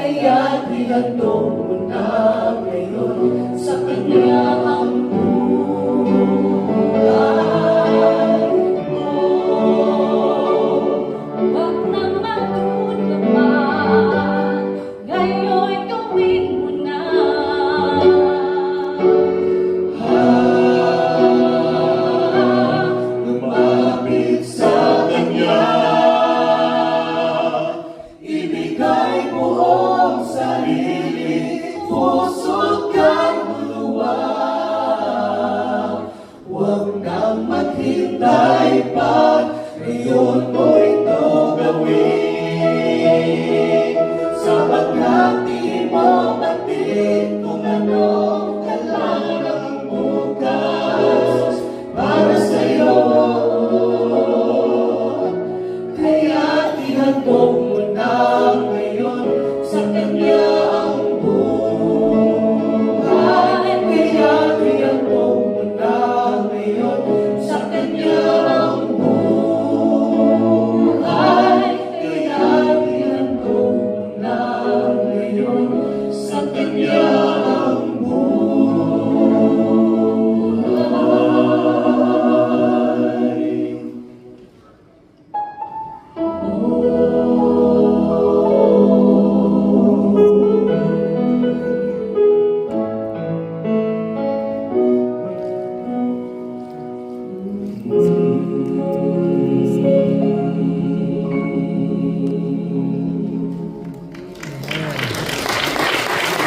kaya't ihandog mo na ngayon sa Kanya ang buhay mo. Huwag nang magduda pa, ngayon'y gawin mo na. Lumapit sa Kanya, ibigay buong sarili, puso't kaluluwa. Huwag nang maghintay pa, ngayon mo ito gawin. Sapagkat di mo batid kung ano kailangan ang bukas para sa'yo. Kaya't ihandog mo na ngayon sa Kanya ang buhay. Kaya't ihandog mo na ngayon sa Kanya ang buhay. Kaya't ihandog mo na ngayon sa Kanya.